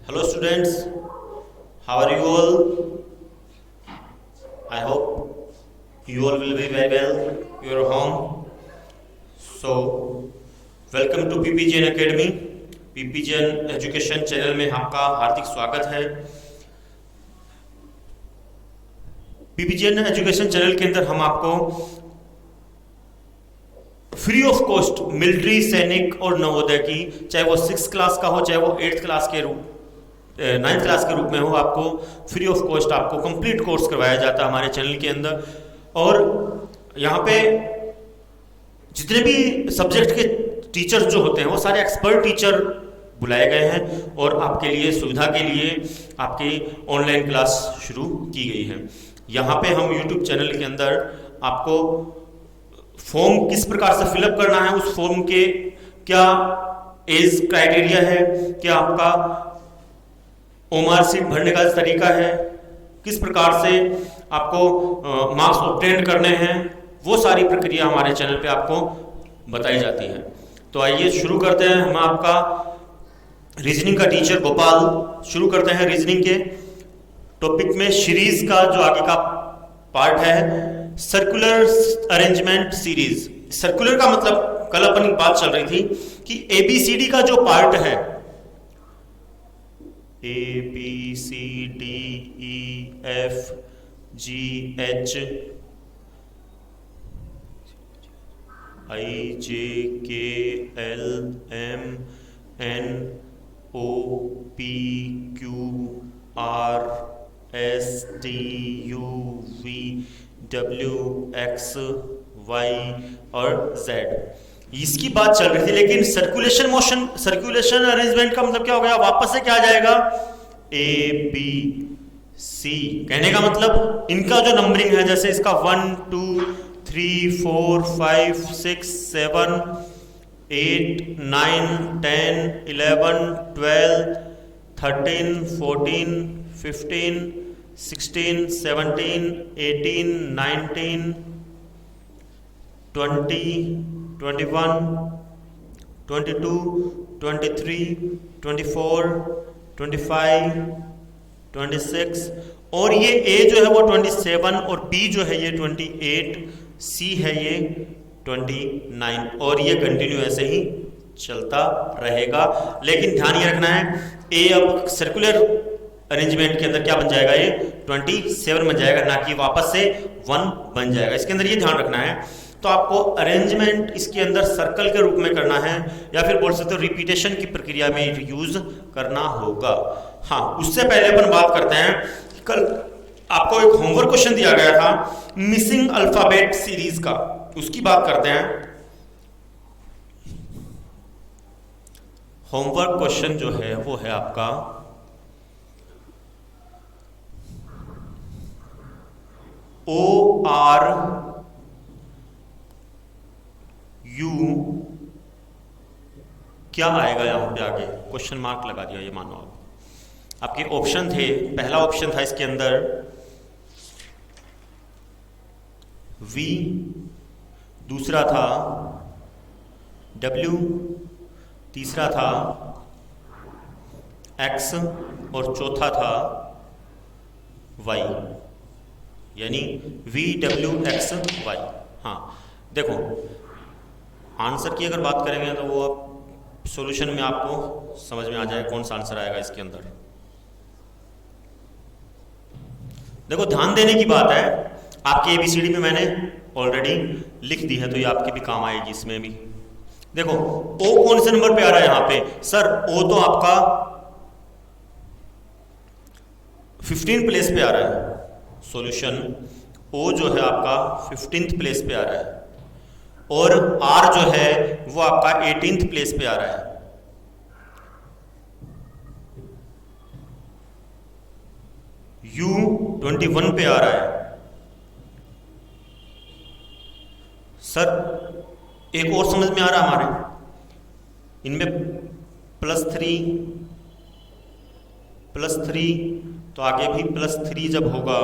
Hello students, how are you all? I hope you all will be very well. You are home. So, welcome to PPGN Academy. PPGN education channel में आपका हार्दिक स्वागत है। PPGN education channel के अंदर हम आपको free of cost military, सैनिक और नवोदय की, चाहे वो 6th क्लास का हो, चाहे वो 8th क्लास के रूप 9th क्लास के रूप में हो, आपको फ्री ऑफ कॉस्ट आपको कंप्लीट कोर्स करवाया जाता है हमारे चैनल के अंदर। और यहाँ पे जितने भी सब्जेक्ट के टीचर्स जो होते हैं वो सारे एक्सपर्ट टीचर बुलाए गए हैं और आपके लिए सुविधा के लिए आपकी ऑनलाइन क्लास शुरू की गई है। यहाँ पे हम यूट्यूब चैनल के अंदर आपको फॉर्म किस प्रकार से फिलअप करना है, उस फॉर्म के क्या एज क्राइटेरिया है, क्या आपका ओमार सीट भरने का तरीका है, किस प्रकार से आपको मार्क्स ऑब्टेन करने हैं, वो सारी प्रक्रिया हमारे चैनल पे आपको बताई जाती है। तो आइए शुरू करते हैं। हम आपका रीजनिंग का टीचर गोपाल शुरू करते हैं रीजनिंग के टॉपिक में। सीरीज का जो आगे का पार्ट है सर्कुलर अरेंजमेंट सीरीज। सर्कुलर का मतलब कल अपनी बात चल रही थी कि एबीसीडी का जो पार्ट है, A B C D E F G H I J K L M N O P Q R S T U V W X Y और जेड, इसकी बात चल रही थी। लेकिन सर्कुलेशन मोशन, सर्कुलेशन अरेंजमेंट का मतलब क्या हो गया, वापस से क्या आ जाएगा, ए बी सी। कहने का मतलब इनका जो नंबरिंग है, जैसे इसका 1 2 3 4 5 6 7 8 9 10 11 12 13 14 15 16 17 18 19 20 21 22 23 24 25 26 और ये ए जो है वो 27 और बी जो है ये 28, सी है ये 29 और ये कंटिन्यू ऐसे ही चलता रहेगा। लेकिन ध्यान ये रखना है, ए अब सर्कुलर अरेंजमेंट के अंदर क्या बन जाएगा, ये 27 बन जाएगा, ना कि वापस से 1 बन जाएगा। इसके अंदर ये ध्यान रखना है। तो आपको अरेंजमेंट इसके अंदर सर्कल के रूप में करना है या फिर बोल सकते हो रिपीटेशन की प्रक्रिया में यूज करना होगा। हाँ, उससे पहले अपन बात करते हैं, कल आपको एक होमवर्क क्वेश्चन दिया गया था मिसिंग अल्फाबेट सीरीज का, उसकी बात करते हैं। होमवर्क क्वेश्चन जो है वो है आपका ओ आर यू, क्या आएगा यहां पे आगे, क्वेश्चन मार्क लगा दिया। ये मानो आपके ऑप्शन थे, पहला ऑप्शन था इसके अंदर V, दूसरा था W, तीसरा था X और चौथा था Y, यानी V W X Y। हाँ देखो, आंसर की अगर बात करेंगे तो वो आप सॉल्यूशन में आपको समझ में आ जाएगा कौन सा आंसर आएगा इसके अंदर। देखो ध्यान देने की बात है, आपके एबीसीडी में मैंने ऑलरेडी लिख दी है तो ये आपके भी काम आएगी इसमें भी। देखो ओ कौन से नंबर पे आ रहा है यहाँ पे, सर ओ तो आपका 15 प्लेस पे आ रहा है। सॉल्यूशन ओ जो है आपका 15th प्लेस पे आ रहा है और आर जो है वो आपका 18th प्लेस पे आ रहा है। यू 21 पे आ रहा है। सर एक और समझ में आ रहा हमारे, इनमें +3 तो आगे भी +3 जब होगा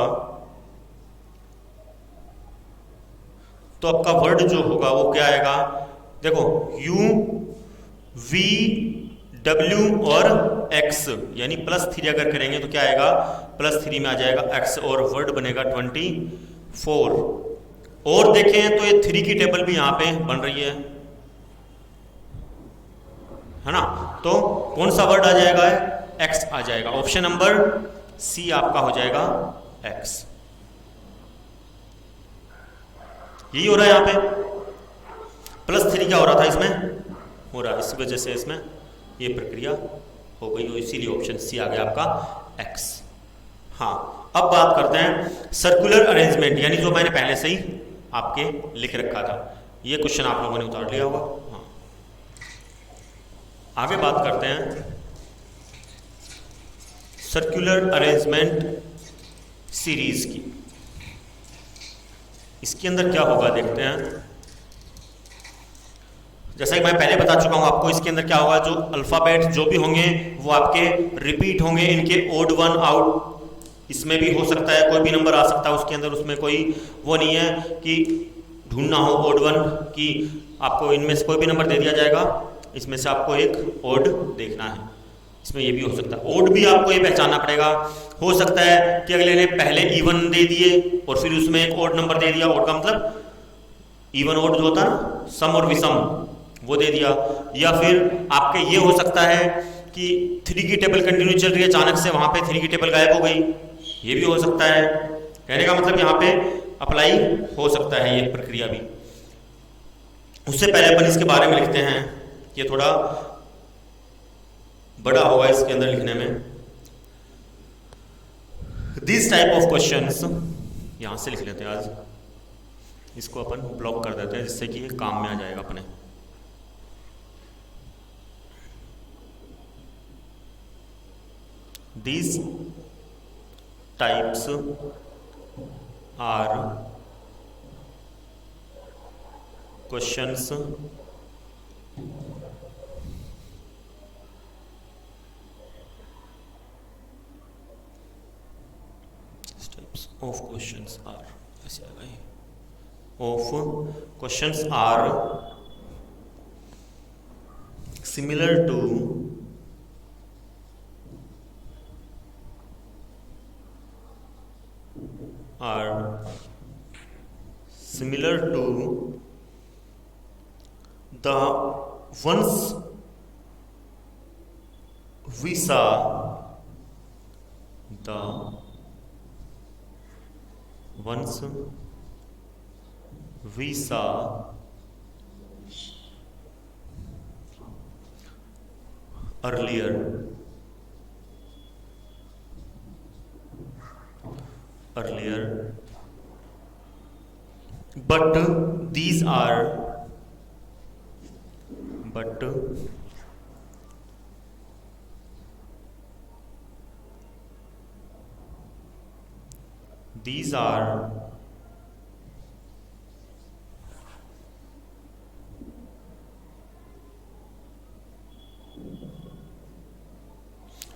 तो आपका वर्ड जो होगा वो क्या आएगा, देखो U V W और X, यानी +3 अगर करेंगे तो क्या आएगा, +3 में आ जाएगा X और वर्ड बनेगा 24। और देखें तो ये 3 की टेबल भी यहां पे बन रही है ना। तो कौन सा वर्ड आ जाएगा, X आ जाएगा। ऑप्शन नंबर C आपका हो जाएगा X। यही हो रहा है यहां पे, +3 क्या हो रहा था इसमें, हो रहा है, इस वजह से इसमें ये प्रक्रिया हो गई और इसीलिए ऑप्शन सी आ गया आपका X। हाँ, अब बात करते हैं सर्कुलर अरेंजमेंट, यानी जो मैंने पहले से ही आपके लिख रखा था। ये क्वेश्चन आप लोगों ने उतार लिया होगा। हाँ, आगे बात करते हैं सर्कुलर अरेंजमेंट सीरीज की। इसके अंदर क्या होगा देखते हैं। जैसा कि मैं पहले बता चुका हूं आपको, इसके अंदर क्या होगा, जो अल्फाबेट जो भी होंगे वो आपके रिपीट होंगे, इनके ओड वन आउट। इसमें भी हो सकता है कोई भी नंबर आ सकता है उसके अंदर, उसमें कोई वो नहीं है कि ढूंढना हो ओड वन की, आपको इनमें से कोई भी नंबर दे दिया जाएगा, इसमें से आपको एक ओड देखना है। इसमें ये भी हो सकता है, ओड भी आपको ये पहचानना पड़ेगा। हो सकता है कि अगले ने पहले इवन दे दिए और फिर उसमें एक ओड नंबर दे दिया, ओड का मतलब इवन ओड जो होता है ना, सम और विषम, वो दे दिया। या फिर आपके ये हो सकता है कि 3 की टेबल कंटिन्यू चल रही है, अचानक से वहां पे 3 की टेबल गायब हो गई, ये भी हो सकता है। कहने का मतलब यहाँ पे अप्लाई हो सकता है ये प्रक्रिया भी। उससे पहले अपन इसके बारे में लिखते हैं, ये थोड़ा बड़ा होगा इसके अंदर लिखने में। दिस टाइप ऑफ क्वेश्चंस, यहां से लिख लेते हैं, आज इसको अपन ब्लॉक कर देते हैं जिससे कि ये काम में आ जाएगा अपने। These types are questions of questions are similar to the ones we saw earlier, but these are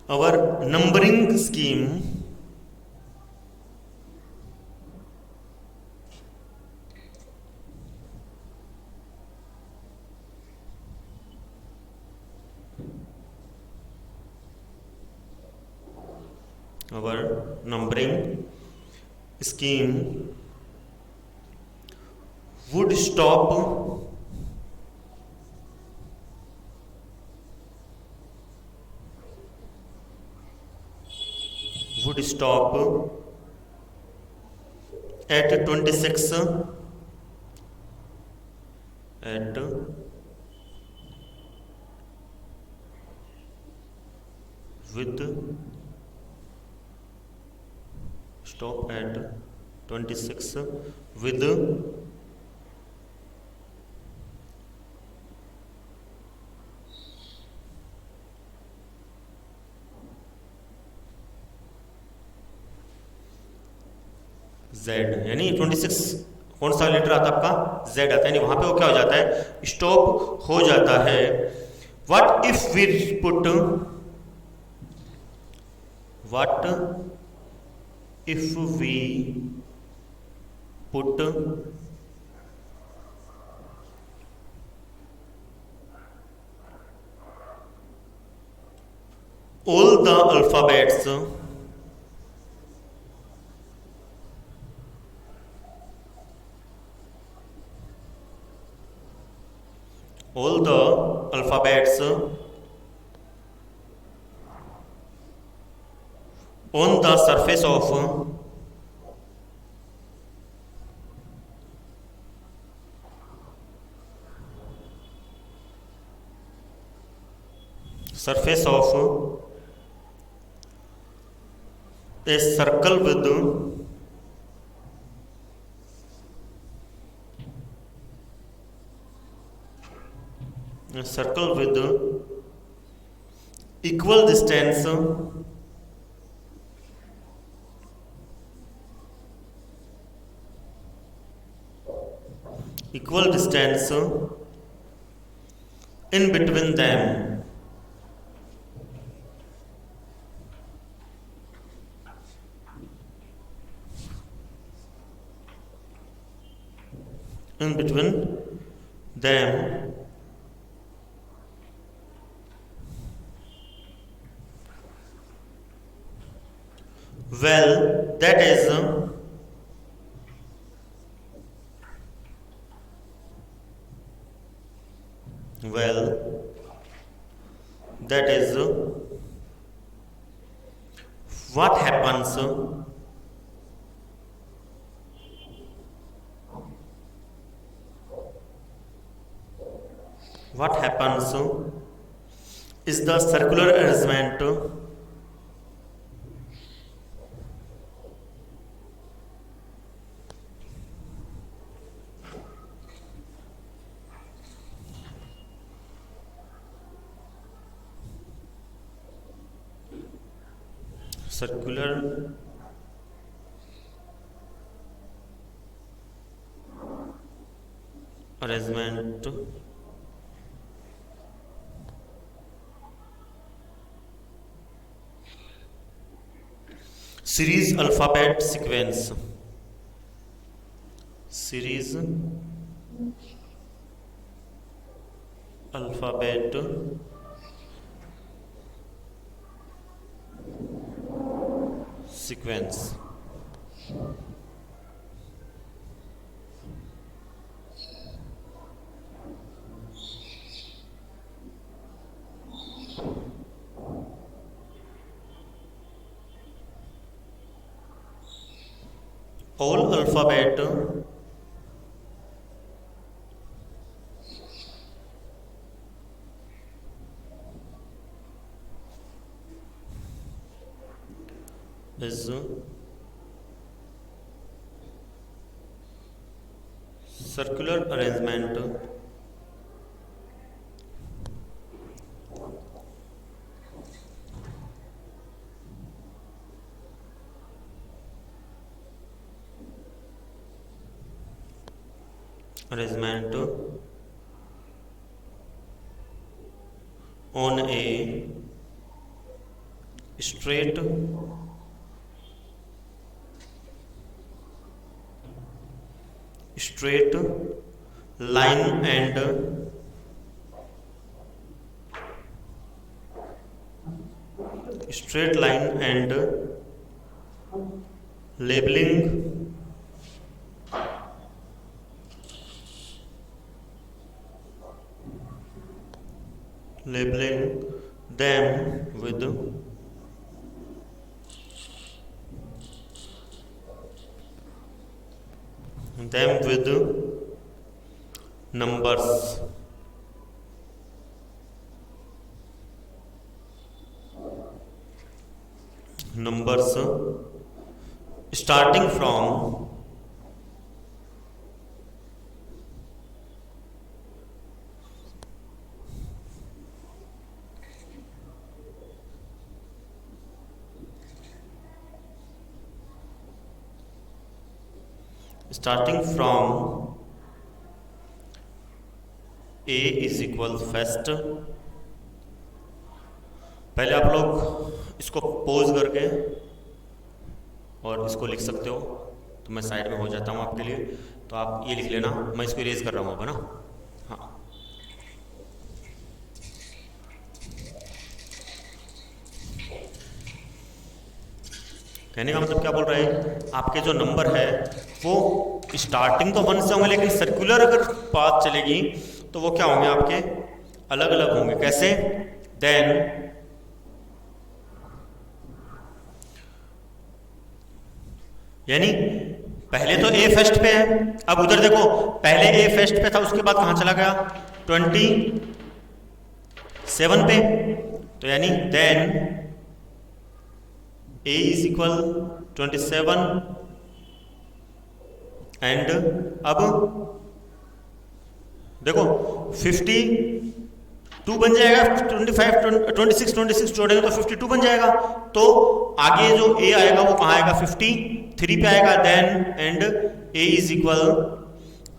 our numbering scheme would stop at 26 with Z, यानी 26 कौन सा लेटर आता है आपका, Z आता है, यानी वहां पे वो क्या हो जाता है, स्टॉप हो जाता है। What if we put all the alphabets all the alphabets on the surface of a circle with equal distance in between them. In between them. Well, that is what happens is the circular arrangement series alphabet sequence. Series alphabet sequence. All alphabet is circular arrangement on a straight line and labeling them with numbers. Starting from A is equal first. पहले आप लोग इसको pose करके और इसको लिख सकते हो, तो मैं साइड में हो जाता हूँ आपके लिए, तो आप ये लिख लेना, मैं इसको इरेज कर रहा हूँ अब, है ना। हाँ, कहने का मतलब क्या बोल रहा है, आपके जो नंबर है वो स्टार्टिंग तो 1 से होंगे, लेकिन सर्कुलर अगर पाथ चलेगी तो वो क्या होंगे, आपके अलग अलग होंगे। कैसे? देन यानी पहले तो ए फर्स्ट पे है, अब उधर देखो पहले ए फर्स्ट पे था, उसके बाद कहां चला गया 27 पे, तो यानी then A is equal 27 and अब देखो 52 बन जाएगा, 26 जोड़ेंगे तो 52 बन जाएगा, तो आगे जो ए आएगा वो कहां आएगा 53 पे आएगा, then and A is equal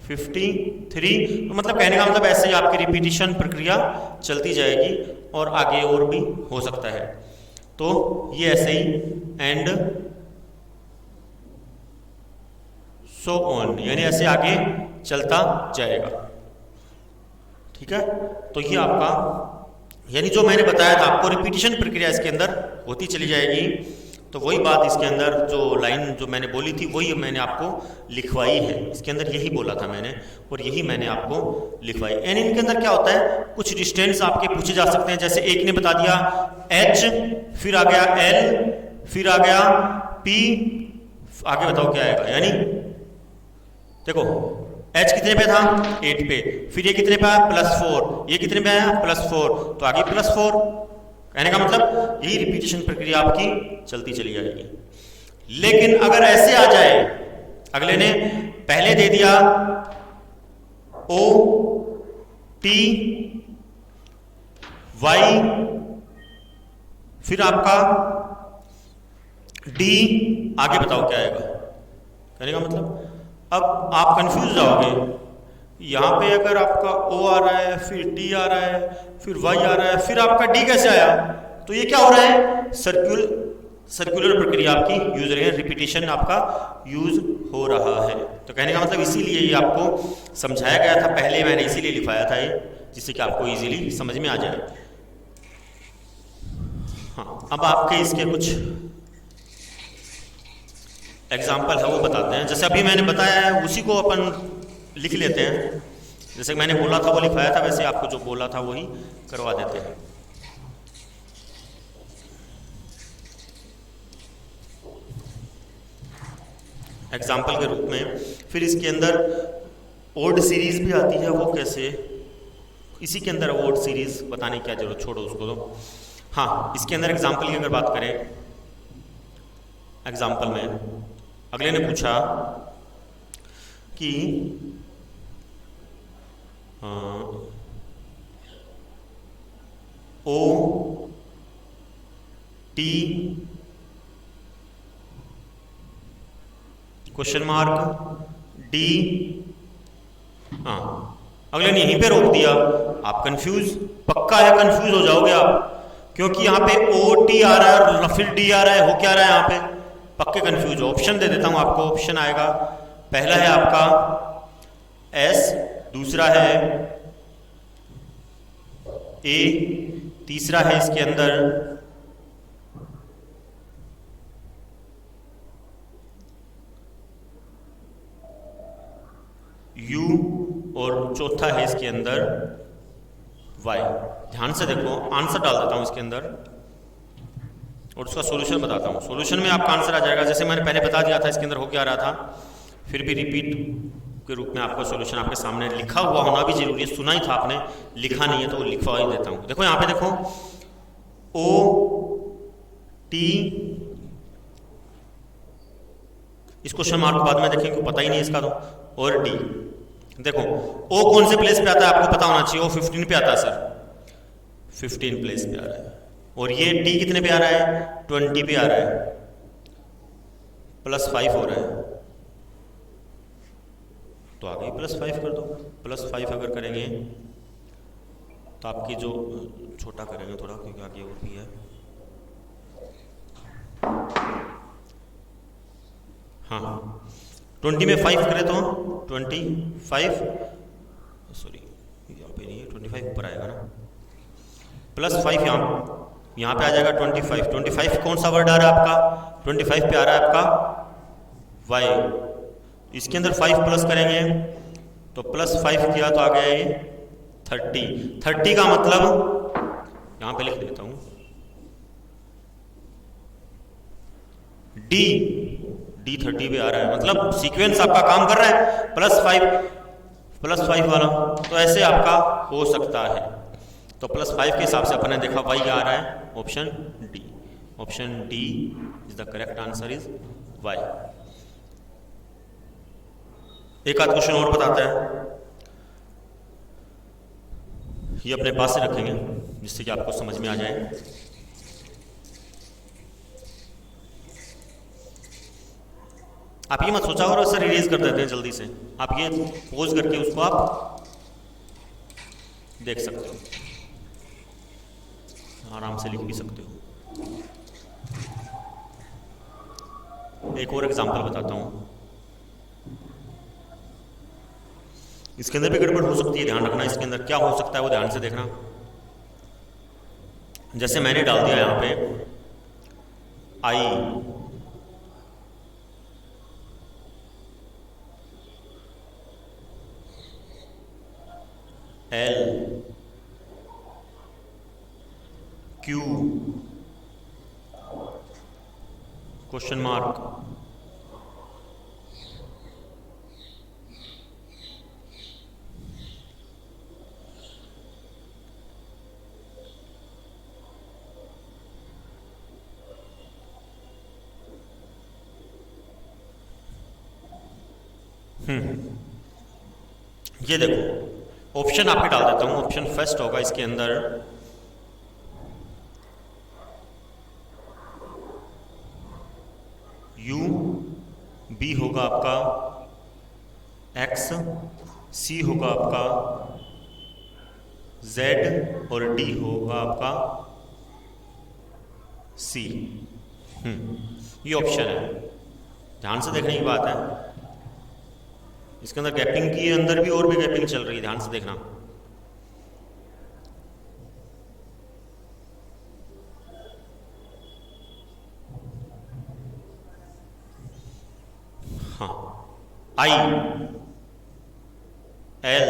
53। तो मतलब कहने का मतलब ऐसे ही आपकी रिपीटिशन प्रक्रिया चलती जाएगी और आगे और भी हो सकता है। तो ये ऐसे ही एंड सो ऑन, यानी ऐसे आगे चलता जाएगा। ठीक है, तो ये आपका यानी जो मैंने बताया था आपको रिपीटिशन प्रक्रिया इसके अंदर होती चली जाएगी। तो वही बात इसके अंदर जो लाइन जो मैंने बोली थी वही मैंने आपको लिखवाई है, इसके अंदर यही बोला था मैंने और यही मैंने आपको लिखवाई। यानी इनके अंदर क्या होता है, कुछ डिस्टेंस आपके पूछे जा सकते हैं। जैसे एक ने बता दिया h, फिर आ गया l, फिर आ गया p, आगे बताओ क्या आएगा। यानी देखो h कितने पे था 8 पे, फिर ये कितने पे आया +4, ये कितने पे आया +4, तो आगे +4। कहने का मतलब यही रिपीटिशन प्रक्रिया आपकी चलती चली जाएगी। लेकिन अगर ऐसे आ जाए, अगले ने पहले दे दिया O T Y, फिर आपका D, आगे बताओ क्या आएगा। कहने का मतलब अब आप कंफ्यूज जाओगे, यहां पे अगर आपका O आ रहा है, फिर D आ रहा है, फिर Y आ रहा है, फिर आपका D कैसे आया, तो ये क्या हो रहा है, सर्कुलर प्रक्रिया आपकी यूज रही है, रिपीटिशन आपका यूज हो रहा है। तो कहने का मतलब इसीलिए ये आपको समझाया गया था, पहले मैंने इसीलिए लिखवाया था ये, जिससे कि आपको इजीली समझ में आ जाए। हाँ, अब आपके इसके कुछ एग्जाम्पल है वो बताते हैं। जैसे अभी मैंने बताया है उसी को अपन लिख लेते हैं, जैसे मैंने बोला था वो लिखवाया था, वैसे आपको जो बोला था वही करवा देते हैं। एग्जाम्पल के रूप में फिर इसके अंदर ओड सीरीज भी आती है, वो कैसे, इसी के अंदर ओड सीरीज बताने की क्या जरूरत, छोड़ो उसको तो। हाँ, इसके अंदर एग्जाम्पल की अगर बात करें, एग्जाम्पल में अगले ने पूछा कि O T question mark D, हाँ अगले ने यहीं पे रोक दिया। आप कंफ्यूज, पक्का है कंफ्यूज हो जाओगे आप, क्योंकि यहाँ पे O T आ रहा है और फिर D आ रहा है, हो क्या रहा है यहाँ पे, पक्के कंफ्यूज हो। ऑप्शन दे देता हूं आपको, ऑप्शन आएगा, पहला है आपका S, दूसरा है A, तीसरा है इसके अंदर U और चौथा है इसके अंदर Y। ध्यान से देखो, आंसर डाल देता हूं इसके अंदर और उसका सॉल्यूशन बताता हूँ। सॉल्यूशन में आपका आंसर आ जाएगा, जैसे मैंने पहले बता दिया था इसके अंदर हो क्या रहा था, फिर भी रिपीट के रूप में आपका सॉल्यूशन आपके सामने लिखा हुआ होना भी जरूरी है। सुना ही था आपने, लिखा नहीं है तो लिखवा ही देता हूँ। देखो यहाँ पे देखो O T, इस क्वेश्चन मार्क बाद में देखें क्यों पता ही नहीं इसका, तो और D। देखो O कौन से प्लेस पे आता है आपको पता होना चाहिए, O 15 पे आता है सर, 15 प्लेस पे आ रहा है, और ये D कितने पे आ रहा है 20 पे आ रहा है, +5 हो रहा है, तो आगे +5 कर दो। +5 अगर करेंगे तो आपकी जो छोटा करेंगे थोड़ा, क्योंकि आगे और भी है। हाँ 20 में 5 करें तो 25, सॉरी यहाँ पे नहीं है, 25 ऊपर आएगा ना, +5 यहाँ पे आ जाएगा 25। 25 कौन सा वर्ड आ रहा है आपका 25 पे आ रहा है आपका y, इसके अंदर 5 प्लस करेंगे तो +5 किया तो आ गया ये 30 का मतलब यहां पे लिख देता हूं D 30 पे आ रहा है, मतलब सीक्वेंस आपका काम कर रहा है +5 वाला, तो ऐसे आपका हो सकता है। तो +5 के हिसाब से अपन ने देखा y आ रहा है option D is the correct answer is y। एक आध क्वेश्चन और बताता है, ये अपने पास से रखेंगे जिससे कि आपको समझ में आ जाए। आप ये मत सोचा और सर इरेज कर देते हैं जल्दी से, आप ये पोज करके उसको आप देख सकते हो, आराम से लिख भी सकते हो। एक और एग्जांपल बताता हूं, इसके अंदर भी गड़बड़ हो सकती है, ध्यान रखना। इसके अंदर क्या हो सकता है वो ध्यान से देखना। जैसे मैंने डाल दिया यहां पे I, L, Q, question mark, ये देखो ऑप्शन आपके डाल देता हूं। ऑप्शन फर्स्ट होगा इसके अंदर U, B होगा आपका X, C होगा आपका Z और D होगा आपका C। ये ऑप्शन है, ध्यान से देखने की बात है। इसके अंदर गैपिंग की अंदर भी और भी गैपिंग चल रही है, ध्यान से देखना। हाँ, I, L,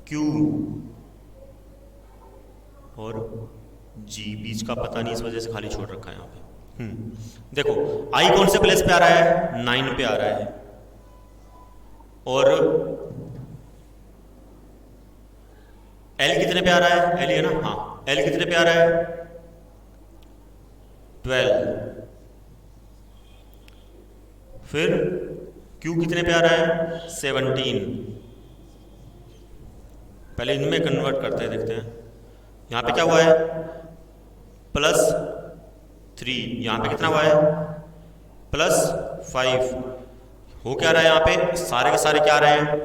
Q और G, बीच का पता नहीं, इस वजह से खाली छोड़ रखा है यहाँ पे। देखो I कौन से प्लेस पे आ रहा है, 9 पे आ रहा है, और L कितने पे आ रहा है, L है ना, हाँ, L कितने पे आ रहा है 12, फिर Q कितने पे आ रहा है 17। पहले इनमें कन्वर्ट करते हैं, देखते हैं यहां पे क्या हुआ है +3, यहां पे कितना हुआ है +5। हो क्या रहा है यहाँ पे, सारे के सारे क्या आ रहे हैं,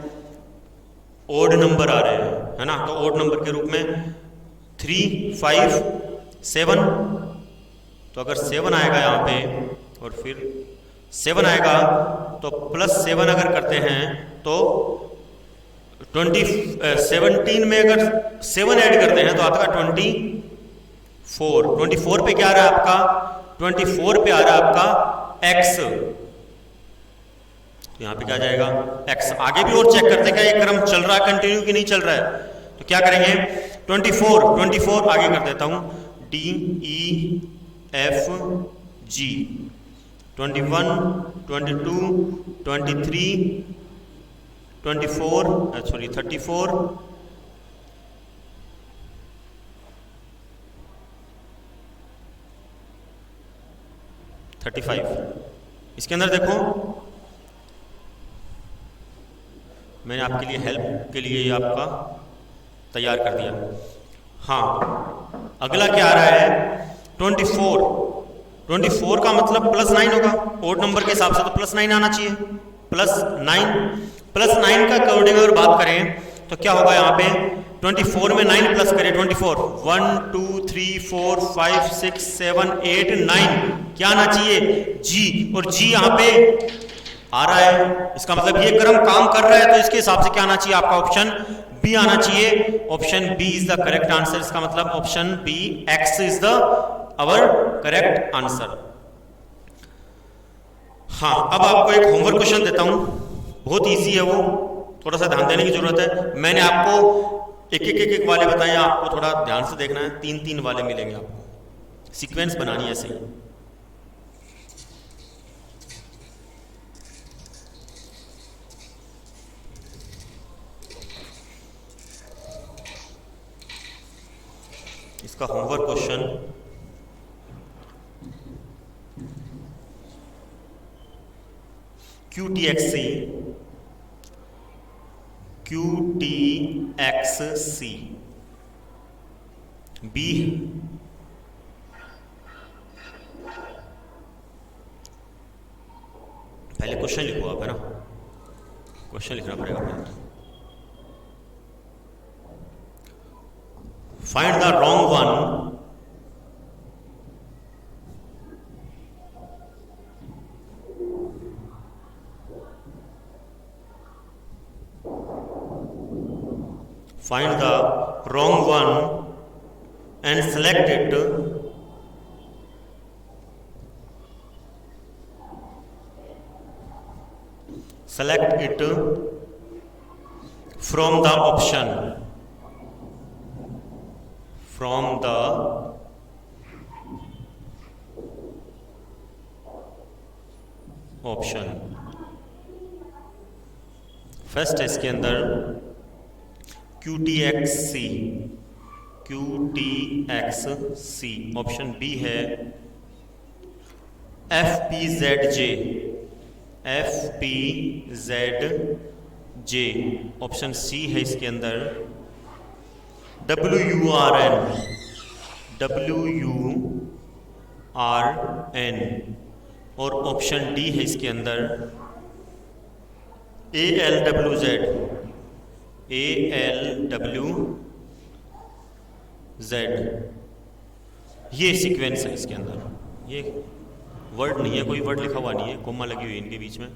ओड नंबर आ रहे हैं, है ना। तो ओड नंबर के रूप में 3, 5, 7, तो अगर 7 आएगा यहाँ पे और फिर 7 आएगा तो +7 अगर करते हैं तो 17 में अगर 7 ऐड करते हैं तो आता है 24 पे क्या आ रहा है आपका, 24 पे आ रहा है आपका X, यहां पे क्या जाएगा X। आगे भी और चेक करते हैं क्या ये क्रम चल रहा है कंटिन्यू कि नहीं चल रहा है, तो क्या करेंगे 24 आगे कर देता हूं, D, E, F, G, 21, 22, 23, 34, 35। इसके अंदर देखो मैंने आपके लिए हेल्प के लिए ये आपका तैयार कर दिया। हाँ, अगला क्या आ रहा है 24 का मतलब +9 होगा, ओड नंबर के हिसाब से तो +9 आना चाहिए, +9 का अकॉर्डिंग अगर बात करें तो क्या होगा यहाँ पे 24 में 9 प्लस करें 24, 1 2 3 4 5 6 7 8 9, क्या आना चाहिए G, और G यहाँ पे आ रहा है, इसका मतलब ये क्रम काम कर रहा है, तो इसके हिसाब से क्या आना चाहिए आपका ऑप्शन बी आना चाहिए। Option B is the correct answer, इसका मतलब option B X is the our correct answer. हाँ, अब आपको एक होमवर्क क्वेश्चन देता हूं, बहुत इजी है वो, थोड़ा सा ध्यान देने की जरूरत है। मैंने आपको एक वाले बताए, आपको थोड़ा ध्यान से देखना है। 3-3 वाले मिलेंगे आपको, सीक्वेंस बनानी है सही। इसका होमवर्क क्वेश्चन QTXC B, पहले क्वेश्चन लिखो आप, है ना, क्वेश्चन लिखना पड़ेगा पहले। Find the wrong one find the wrong one and select it from the option first है इसके अंदर QTXC, ऑप्शन बी है FPZJ, ऑप्शन सी है इसके अंदर WURN, और ऑप्शन डी है इसके अंदर ALWZ। ये सीक्वेंस है इसके अंदर। ये वर्ड नहीं है, कोई वर्ड लिखा हुआ नहीं है, कोमा लगी हुई है इनके बीच में।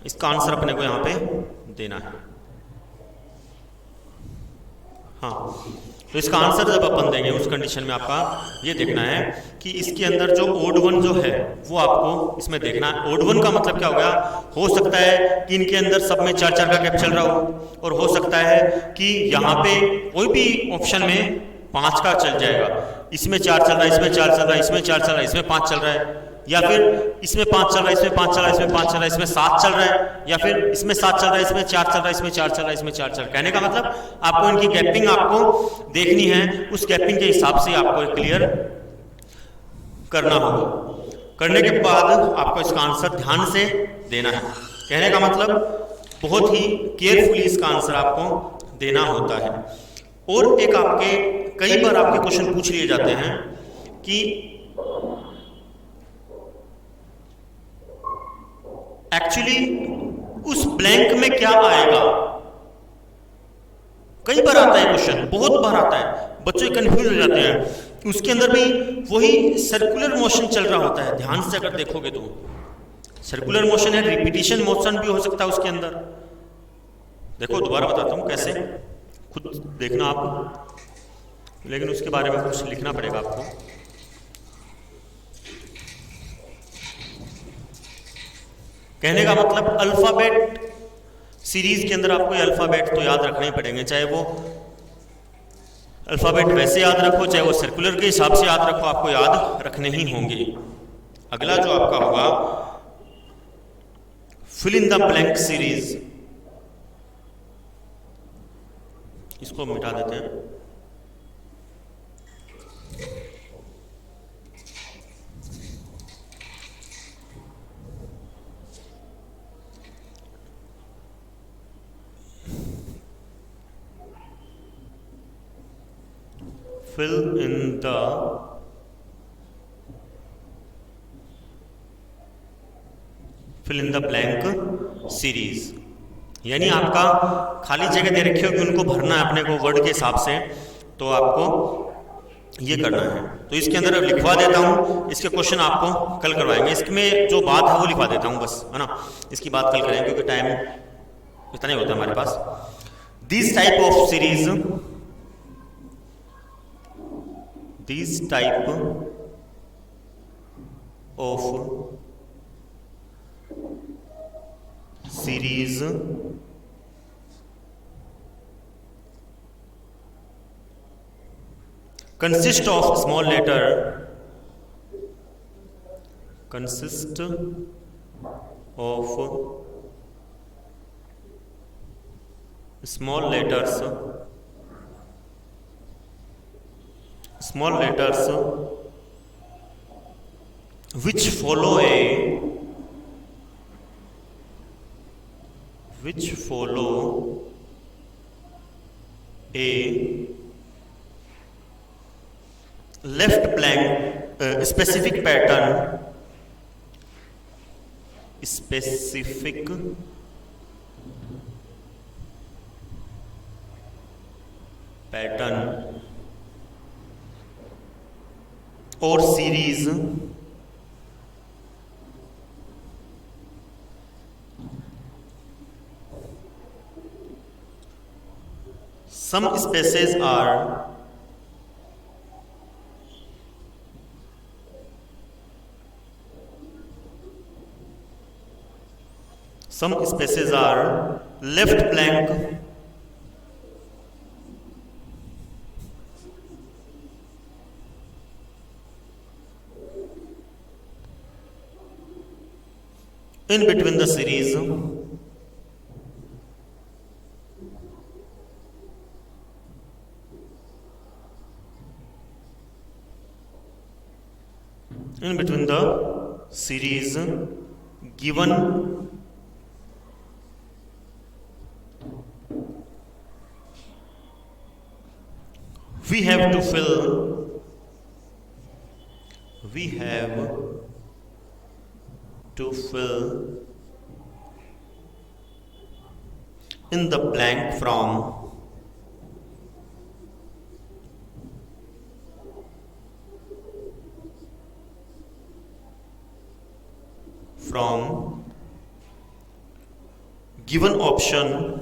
इसका आंसर अपने को यहां पे देना है। हाँ, तो इसका आंसर जब अपन देंगे उस कंडीशन में आपका ये देखना है कि इसके अंदर जो ओड वन जो है वो आपको इसमें देखना है। ओड वन का मतलब क्या हो गया? हो सकता है कि इनके अंदर सब में 4-4 का गैप चल रहा हो, और हो सकता है कि यहाँ पे कोई भी ऑप्शन में 5 का चल जाएगा। इसमें 4 चल रहा है, इसमें 4 चल रहा है, इसमें 4 चल रहा है, इसमें 5 चल रहा है, या फिर इसमें 5 चल रहा है, इसमें 5 चल रहा है, इसमें 5 चल रहा है, इसमें 7 चल रहा है, या फिर इसमें 7 चल रहा है, इसमें 4 चल रहा है, इसमें 4 चल रहा है, इसमें 4 चल रहा है। कहने का मतलब आपको इनकी गैपिंग आपको देखनी है, उस गैपिंग के हिसाब से आपको क्लियर करना होगा। करने के बाद आपको इसका आंसर ध्यान से देना है। कहने का मतलब बहुत ही केयरफुली इसका आंसर आपको देना होता है। और एक आपके कई बार आपके क्वेश्चन पूछ लिए जाते हैं कि एक्चुअली उस ब्लैंक में क्या आएगा। कई बार आता है क्वेश्चन, बहुत बार आता है, बच्चे कंफ्यूज हो जाते हैं। उसके अंदर भी वही सर्कुलर मोशन चल रहा होता है। ध्यान से अगर देखोगे तो सर्कुलर मोशन है, रिपीटिशन मोशन भी हो सकता है उसके अंदर। देखो दोबारा बताता हूं कैसे, खुद देखना आप, लेकिन उसके बारे में कुछ लिखना पड़ेगा आपको। कहने का मतलब अल्फाबेट सीरीज के अंदर आपको ये अल्फाबेट तो याद रखने ही पड़ेंगे, चाहे वो अल्फाबेट वैसे याद रखो, चाहे वो सर्कुलर के हिसाब से याद रखो, आपको याद रखने ही होंगे। अगला जो आपका होगा fill in the blank series, इसको मिटा देते हैं। fill in the blank series, यानी आपका खाली जगह दे रखी होगी, उनको भरना है अपने को वर्ड के हिसाब से, तो आपको ये करना है। तो इसके अंदर लिखवा देता हूँ, इसके क्वेश्चन आपको कल करवाएंगे। इसमें जो बात है वो लिखवा देता हूँ बस, है ना, इसकी बात कल करेंगे क्योंकि टाइम इतना ही होता है हमारे पास। This type of series these type of series consist of small letter consist of small letters which follow a left blank specific pattern or series some spaces are left blank in between the series given we have to fill in the blank from given option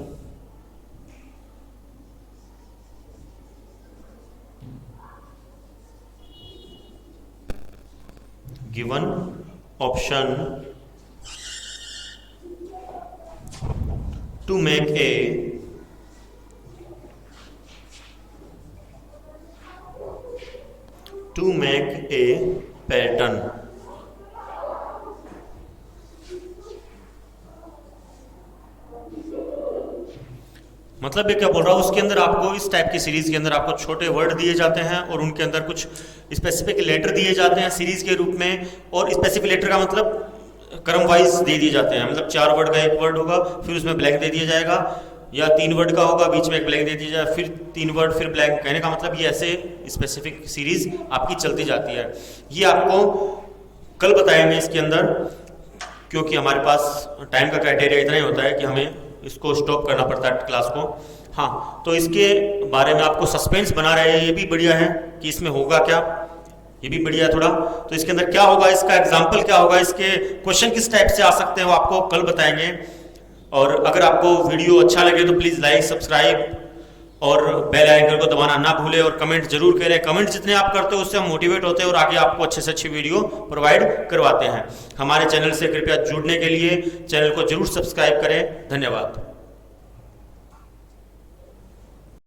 to make a pattern. मतलब ये क्या बोल रहा हूँ, उसके अंदर आपको इस टाइप की सीरीज के अंदर आपको छोटे वर्ड दिए जाते हैं और उनके अंदर कुछ स्पेसिफिक लेटर दिए जाते हैं सीरीज के रूप में, और स्पेसिफिक लेटर का मतलब क्रम वाइज दे दिए जाते हैं। मतलब 4 वर्ड का एक वर्ड होगा, फिर उसमें ब्लैंक दे दिया जाएगा, या 3 वर्ड का होगा, बीच में एक ब्लैंक दे दिया जाएगा, फिर 3 वर्ड, फिर ब्लैंक। कहने का मतलब ये ऐसे स्पेसिफिक सीरीज आपकी चलती जाती है। ये आपको कल बताएंगे इसके अंदर, क्योंकि हमारे पास टाइम का क्राइटेरिया इतना ही होता है कि हमें इसको स्टॉप करना पड़ता है क्लास को। हाँ, तो इसके बारे में आपको सस्पेंस बना रहे हैं, ये भी बढ़िया है कि इसमें होगा क्या, ये भी बढ़िया है थोड़ा। तो इसके अंदर क्या होगा, इसका एग्जाम्पल क्या होगा, इसके क्वेश्चन किस टाइप से आ सकते हैं वो आपको कल बताएंगे। और अगर आपको वीडियो अच्छा लगे तो प्लीज़ लाइक, सब्सक्राइब और बेल आइकन को दबाना ना भूलें, और कमेंट जरूर करें। कमेंट जितने आप करते हो उससे हम मोटिवेट होते हैं और आगे आपको अच्छे से अच्छी वीडियो प्रोवाइड करवाते हैं। हमारे चैनल से कृपया जुड़ने के लिए चैनल को जरूर सब्सक्राइब करें। धन्यवाद।